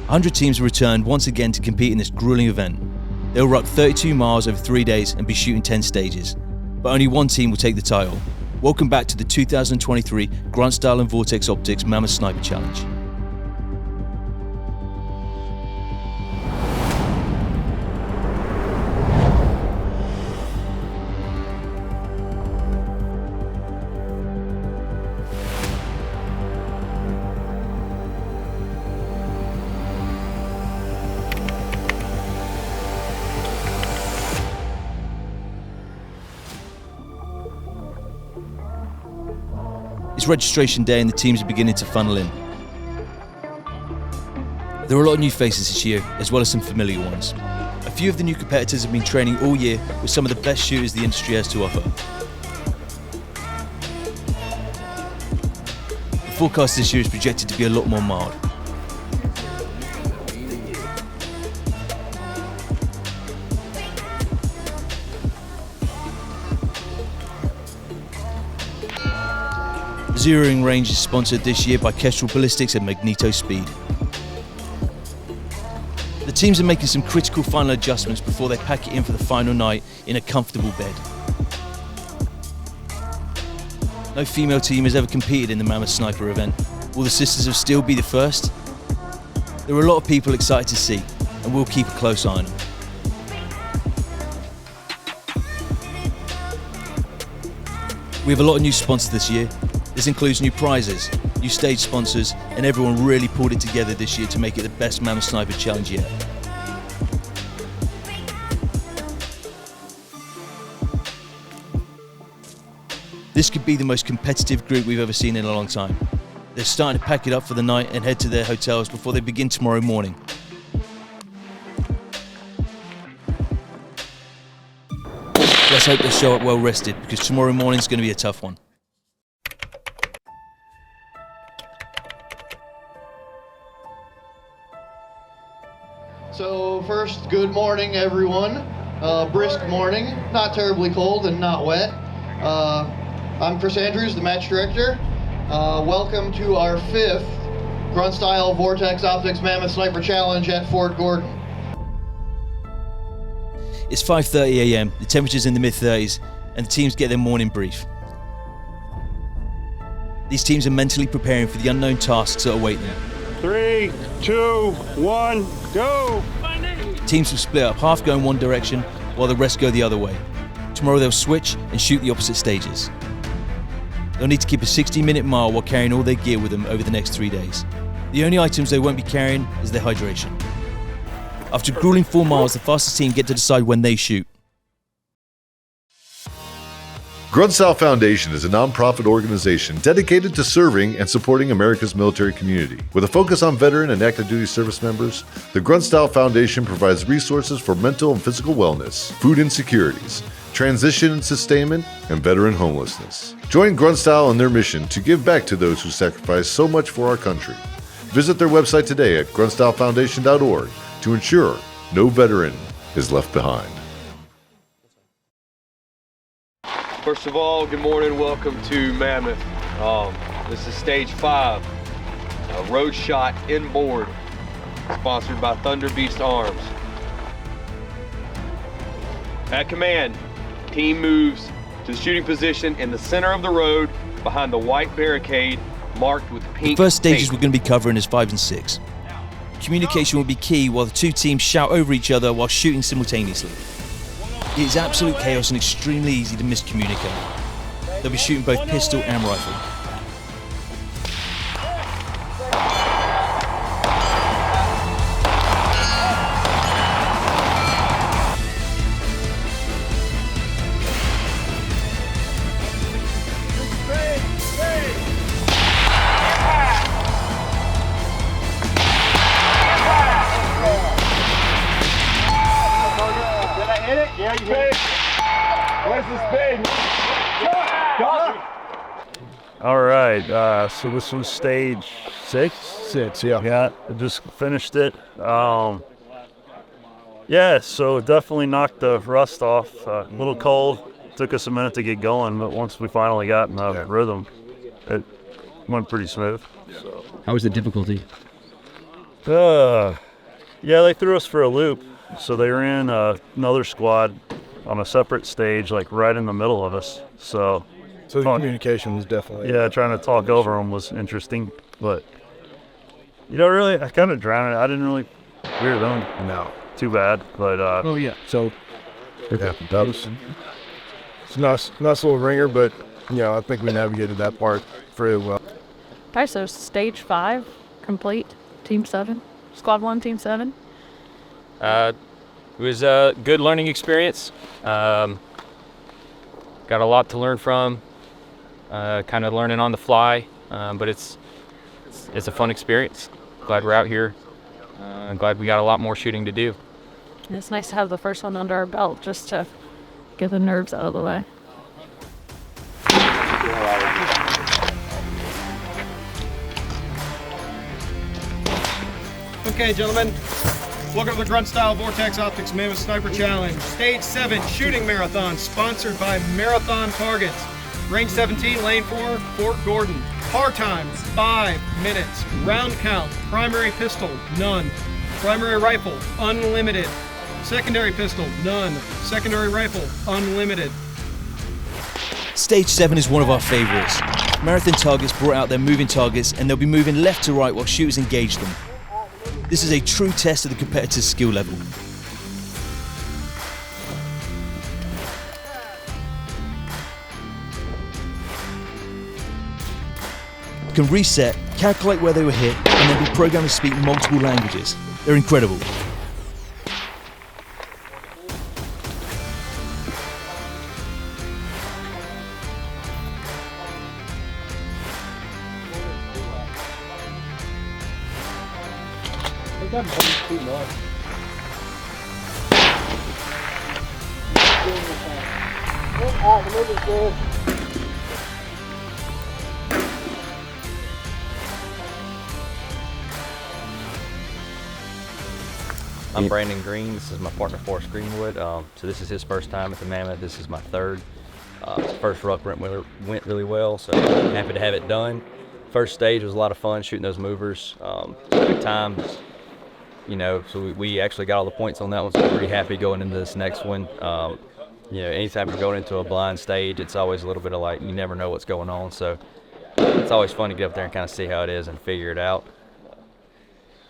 100 teams have returned once again to compete in this grueling event. They'll ruck 32 miles over 3 days and be shooting 10 stages. But only one team will take the title. Welcome back to the 2023 Grunt Style and Vortex Optics Mammoth Sniper Challenge. It's registration day and the teams are beginning to funnel in. There are a lot of new faces this year, as well as some familiar ones. A few of the new competitors have been training all year with some of the best shooters the industry has to offer. The forecast this year is projected to be a lot more mild. The zeroing range is sponsored this year by Kestrel Ballistics and Magneto Speed. The teams are making some critical final adjustments before they pack it in for the final night in a comfortable bed. No female team has ever competed in the Mammoth Sniper event. Will the sisters of Steel be the first? There are a lot of people excited to see, and we'll keep a close eye on them. We have a lot of new sponsors this year. This includes new prizes, new stage sponsors, and everyone really pulled it together this year to make it the best Mammoth Sniper Challenge yet. This could be the most competitive group we've ever seen in a long time. They're starting to pack it up for the night and head to their hotels before they begin tomorrow morning. Let's hope they show up well rested, because tomorrow morning is going to be a tough one. So first, good morning everyone. Brisk morning, not terribly cold and not wet. I'm Chris Andrews, the match director. Welcome to our 5th Grunt Style Vortex Optics Mammoth Sniper Challenge at Fort Gordon. It's 5:30 a.m, the temperature's in the mid-30s, and the teams get their morning brief. These teams are mentally preparing for the unknown tasks that await them. 3, 2, 1, go! Teams will split up, half go in one direction while the rest go the other way. Tomorrow they'll switch and shoot the opposite stages. They'll need to keep a 60-minute mile while carrying all their gear with them over the next 3 days. The only items they won't be carrying is their hydration. After grueling 4 miles, the fastest team get to decide when they shoot. Grunt Style Foundation is a non-profit organization dedicated to serving and supporting America's military community. With a focus on veteran and active duty service members, the Grunt Style Foundation provides resources for mental and physical wellness, food insecurities, transition and sustainment, and veteran homelessness. Join Grunt Style in their mission to give back to those who sacrifice so much for our country. Visit their website today at gruntstylefoundation.org to ensure no veteran is left behind. First of all, good morning, welcome to Mammoth. This is stage 5, a road shot inboard, sponsored by Thunder Beast Arms. At command, team moves to the shooting position in the center of the road behind the white barricade marked with pink The first stages tape. we're going to be covering is 5 and 6. Communication will be key while the two teams shout over each other while shooting simultaneously. It is absolute chaos and extremely easy to miscommunicate. They'll be shooting both pistol and rifle. Yeah, you hit it. Where's the speed? All right, so this was stage 6? 6, yeah. Yeah, I just finished it. Yeah, so definitely knocked the rust off. A little cold. Took us a minute to get going, but once we finally got in the rhythm, it went pretty smooth. How was the difficulty? Yeah, they threw us for a loop. So they ran another squad on a separate stage, like right in the middle of us. So the communication was definitely. Yeah, trying to talk over them was interesting. But, really, I kind of drowned it. I didn't really weird them. No. Too bad. But, oh, yeah. So, it happened. It's a nice little ringer, but, I think we navigated that part pretty well. Okay, so stage 5 complete. Team 7. Squad 1, Team 7. It was a good learning experience. Got a lot to learn from. Kind of learning on the fly, but it's a fun experience. Glad we're out here. Glad we got a lot more shooting to do. And it's nice to have the first one under our belt just to get the nerves out of the way. Okay, gentlemen, welcome to the Grunt Style Vortex Optics Mammoth Sniper Challenge. Stage 7 Shooting Marathon, sponsored by Marathon Targets. Range 17, Lane 4, Fort Gordon. Par time, 5 minutes. Round count, primary pistol, none. Primary rifle, unlimited. Secondary pistol, none. Secondary rifle, unlimited. Stage 7 is one of our favourites. Marathon targets brought out their moving targets and they'll be moving left to right while shooters engage them. This is a true test of the competitor's skill level. You can reset, calculate where they were hit, and then be programmed to speak multiple languages. They're incredible. I'm Brandon Green. This is my partner Forrest Greenwood. So this is his first time at the Mammoth. This is my third. First ruck went really well, so happy to have it done. First stage was a lot of fun shooting those movers. Good time. So we actually got all the points on that one, so I'm pretty happy going into this next one. Anytime you're going into a blind stage, it's always a little bit of like, you never know what's going on, so it's always fun to get up there and kind of see how it is and figure it out.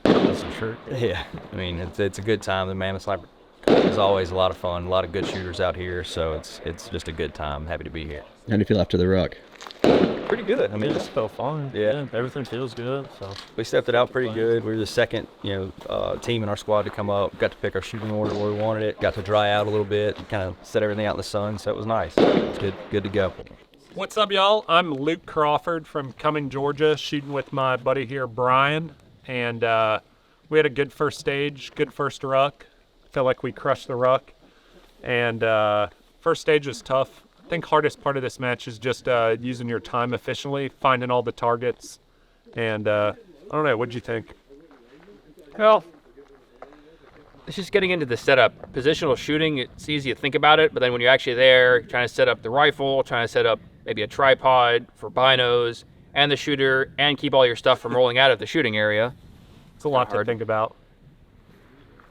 That's for sure. Yeah, I mean, it's a good time. The Mammoth Sniper is always a lot of fun, a lot of good shooters out here, so it's just a good time. Happy to be here. How do you feel after the ruck? Pretty good. I mean, it just felt fun. Yeah, everything feels good. So we stepped it out pretty good. We were the second, team in our squad to come up. Got to pick our shooting order where we wanted it. Got to dry out a little bit, kind of set everything out in the sun. So it was nice. It's good to go. What's up, y'all? I'm Luke Crawford from Cumming, Georgia, shooting with my buddy here, Brian, and we had a good first stage, good first ruck. Felt like we crushed the ruck, and first stage was tough. I think hardest part of this match is just using your time efficiently, finding all the targets, and I don't know, what'd you think? Well, it's just getting into the setup. Positional shooting, it's easy to think about it, but then when you're actually there, trying to set up the rifle, trying to set up maybe a tripod for binos, and the shooter, and keep all your stuff from rolling out of the shooting area. It's a lot to think about.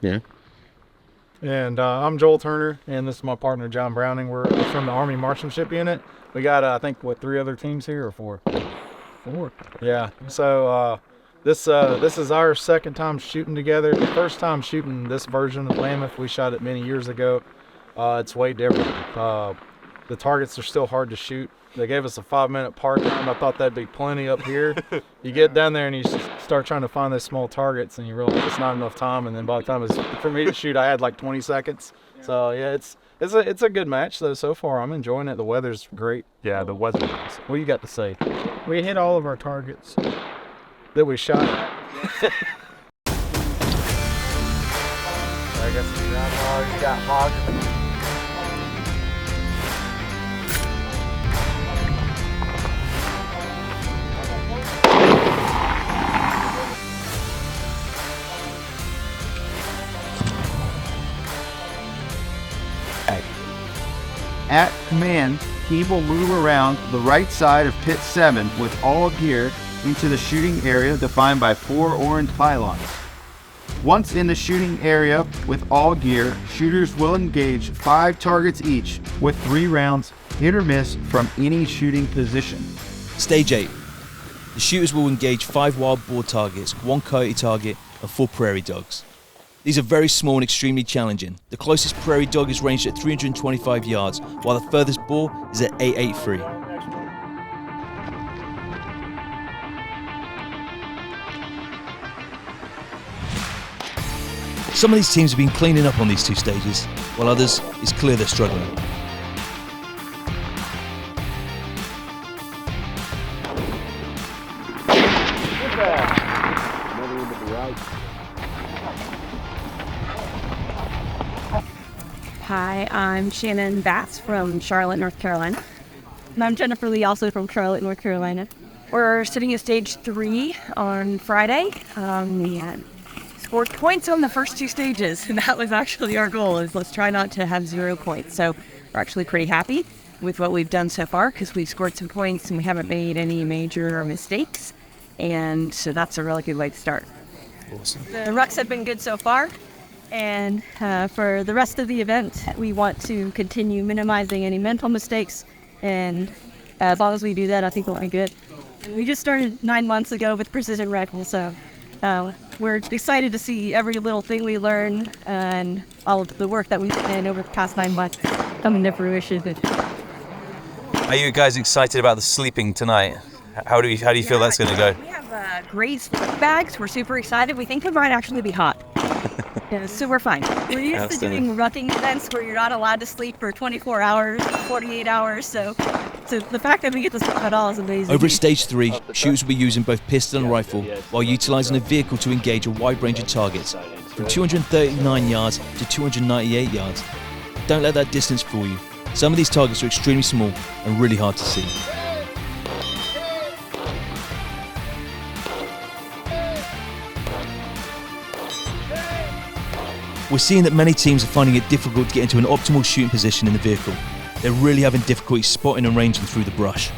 Yeah. And I'm Joel Turner, and this is my partner, John Browning. We're from the Army Marksmanship Unit. We got, I think, 3 other teams here, or 4? 4. Yeah. So this is our second time shooting together. The first time shooting this version of Mammoth, we shot it many years ago. It's way different. The targets are still hard to shoot. They gave us a 5-minute par time. I thought that'd be plenty up here. You get down there and you start trying to find those small targets, and you realize it's not enough time. And then by the time it's for me to shoot, I had like 20 seconds. So yeah, it's a good match though. So far, I'm enjoying it. The weather's great. Yeah, the weather. What you got to say? We hit all of our targets that we shot. I guess the groundhogs got hogged. At command, team will move around the right side of pit 7 with all gear into the shooting area defined by 4 orange pylons. Once in the shooting area with all gear, shooters will engage 5 targets each with 3 rounds hit or miss from any shooting position. Stage 8. The shooters will engage 5 wild boar targets, 1 coyote target, and 4 prairie dogs. These are very small and extremely challenging. The closest prairie dog is ranged at 325 yards, while the furthest boar is at 883. Some of these teams have been cleaning up on these 2 stages, while others, it's clear they're struggling. Hi, I'm Shannon Bass from Charlotte, North Carolina. And I'm Jennifer Lee, also from Charlotte, North Carolina. We're sitting at stage 3 on Friday. We had scored points on the first 2 stages, and that was actually our goal, is let's try not to have 0 points. So we're actually pretty happy with what we've done so far, because we've scored some points and we haven't made any major mistakes. And so that's a really good way to start. Awesome. The rucks have been good so far. And for the rest of the event, we want to continue minimizing any mental mistakes. And as long as we do that, I think we'll be good. And we just started 9 months ago with precision rifles, so we're excited to see every little thing we learn and all of the work that we've done over the past 9 months coming to fruition. Are you guys excited about the sleeping tonight? How do you feel that's going to go? We have great sleeping bags. We're super excited. We think it might actually be hot. Yeah, so we're fine. We're used to doing rucking events where you're not allowed to sleep for 24 hours, 48 hours, so the fact that we get to sleep at all is amazing. Over at stage 3, shooters will be using both pistol and rifle while utilising a vehicle to engage a wide range of targets, from 239 yards to 298 yards. Don't let that distance fool you. Some of these targets are extremely small and really hard to see. We're seeing that many teams are finding it difficult to get into an optimal shooting position in the vehicle. They're really having difficulty spotting and ranging through the brush.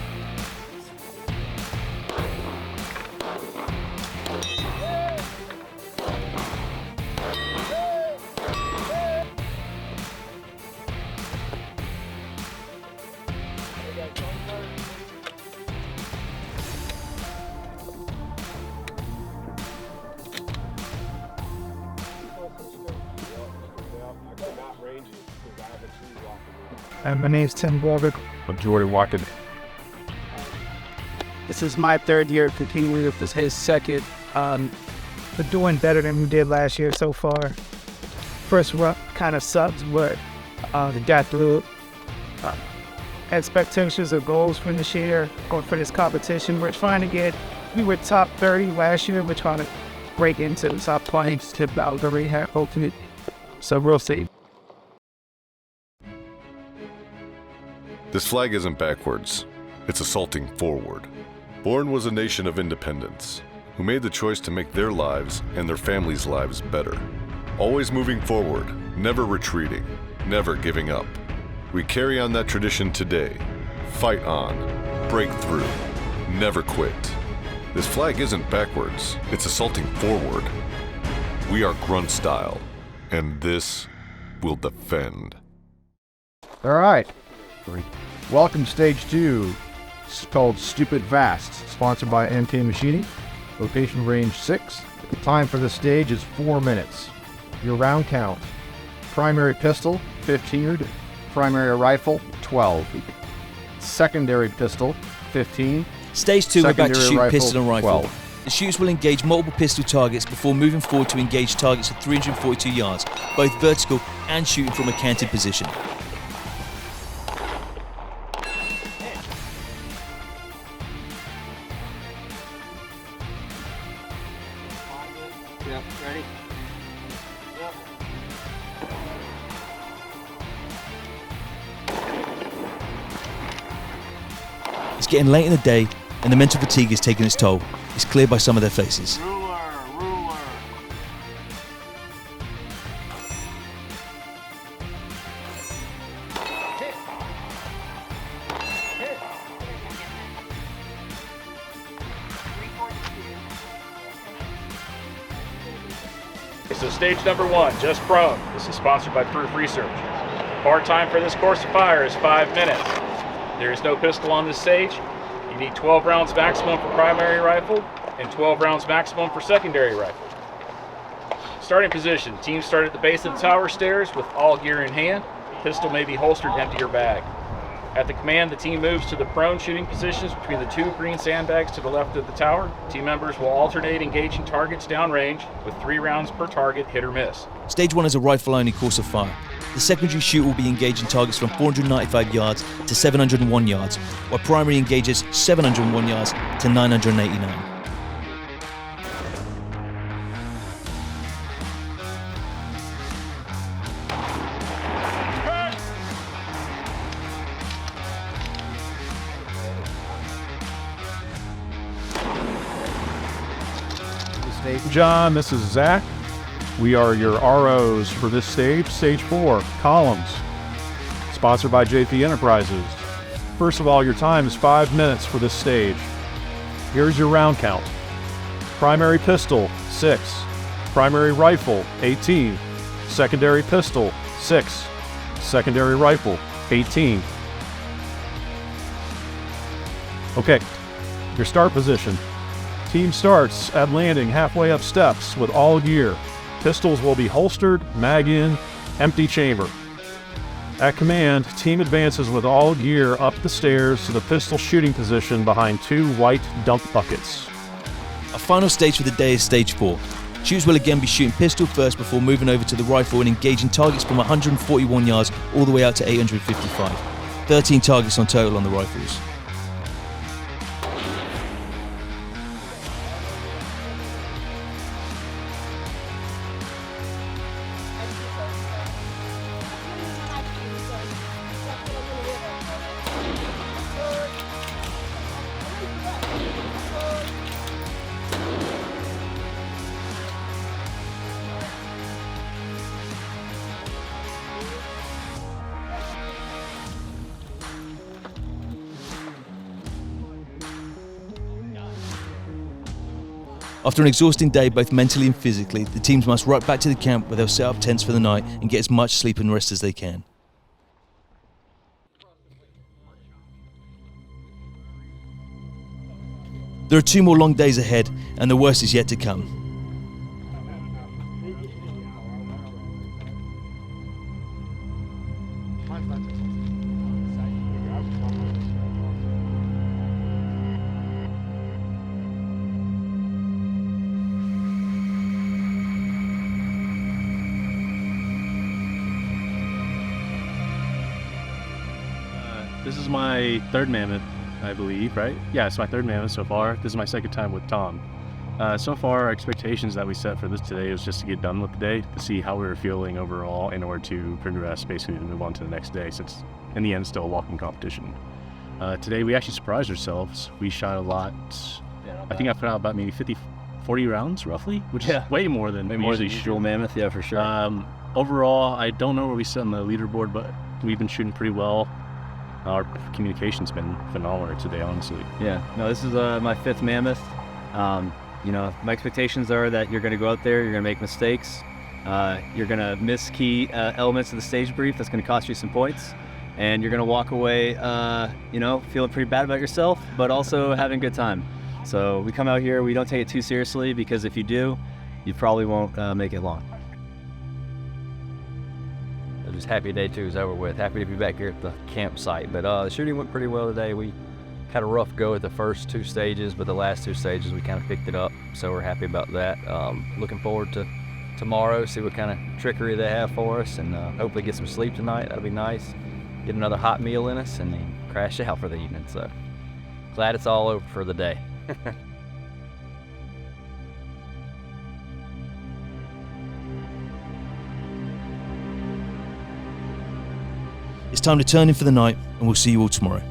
My name's Tim Borg. I'm Jordan Watkins. This is my 3rd year continuing with this his 2nd. We're doing better than we did last year so far. First run kind of sucks, but we got through it. Expectations or goals for this year, going for this competition, we're trying to get, we were top 30 last year, we're trying to break into the top 20, tip out the rehab ultimate. So we'll see. This flag isn't backwards, it's assaulting forward. Born was a nation of independence, who made the choice to make their lives and their families' lives better. Always moving forward, never retreating, never giving up. We carry on that tradition today. Fight on, break through, never quit. This flag isn't backwards, it's assaulting forward. We are Grunt Style, and this will defend. All right. Welcome to stage 2. It's called Stupid Fast, sponsored by MK Machining. Location range 6. The time for the stage is 4 minutes. Your round count: primary pistol 15, primary rifle 12, secondary pistol 15. Stage 2, we're back to secondary shoot pistol and rifle. 12. The shooters will engage multiple pistol targets before moving forward to engage targets at 342 yards, both vertical and shooting from a canted position. Yep, ready? Yep. It's getting late in the day and the mental fatigue is taking its toll. It's clear by some of their faces. So stage number 1, just prone. This is sponsored by Proof Research. Bar time for this course of fire is 5 minutes. There is no pistol on this stage. You need 12 rounds maximum for primary rifle and 12 rounds maximum for secondary rifle. Starting position, teams start at the base of the tower stairs with all gear in hand. Pistol may be holstered to empty your bag. At the command, the team moves to the prone shooting positions between the 2 green sandbags to the left of the tower. Team members will alternate engaging targets downrange with 3 rounds per target, hit or miss. Stage 1 is a rifle-only course of fire. The secondary shoot will be engaging targets from 495 yards to 701 yards, while primary engages 701 yards to 989. John, this is Zach. We are your ROs for this stage, stage 4, columns, sponsored by JP Enterprises. First of all, your time is 5 minutes for this stage. Here's your round count. Primary pistol, 6. Primary rifle, 18. Secondary pistol, 6. Secondary rifle, 18. Okay, your start position. Team starts at landing halfway up steps with all gear. Pistols will be holstered, mag in, empty chamber. At command, team advances with all gear up the stairs to the pistol shooting position behind 2 white dump buckets. Our final stage for the day is stage 4. Shooters will again be shooting pistol first before moving over to the rifle and engaging targets from 141 yards all the way out to 855. 13 targets on total on the rifles. After an exhausting day, both mentally and physically, the teams must rush back to the camp where they'll set up tents for the night and get as much sleep and rest as they can. There are 2 more long days ahead, and the worst is yet to come. This is my 3rd mammoth, I believe, right? Yeah, it's my 3rd mammoth so far. This is my 2nd time with Tom. So far, our expectations that we set for this today was just to get done with the day, to see how we were feeling overall in order to progress, basically to move on to the next day, since in the end, it's still a walking competition. Today, we actually surprised ourselves. We shot a lot. I think I put out about maybe 40 rounds, roughly, which is way more than we usually shoot. Mammoth, yeah, for sure. Overall, I don't know where we sit on the leaderboard, but we've been shooting pretty well. Our communication's been phenomenal today, honestly. Yeah, no, this is my 5th mammoth. You know, my expectations are that you're going to go out there, you're going to make mistakes, you're going to miss key elements of the stage brief that's going to cost you some points, and you're going to walk away, you know, feeling pretty bad about yourself, but also having a good time. So we come out here, we don't take it too seriously, because if you do, you probably won't make it long. I'm just happy day 2 is over with. Happy to be back here at the campsite. But the shooting went pretty well today. We had a rough go at the first 2 stages, but the last 2 stages we kind of picked it up. So we're happy about that. Looking forward to tomorrow, see what kind of trickery they have for us, and hopefully get some sleep tonight. That'll be nice. Get another hot meal in us and then crash out for the evening. So glad it's all over for the day. It's time to turn in for the night, and we'll see you all tomorrow.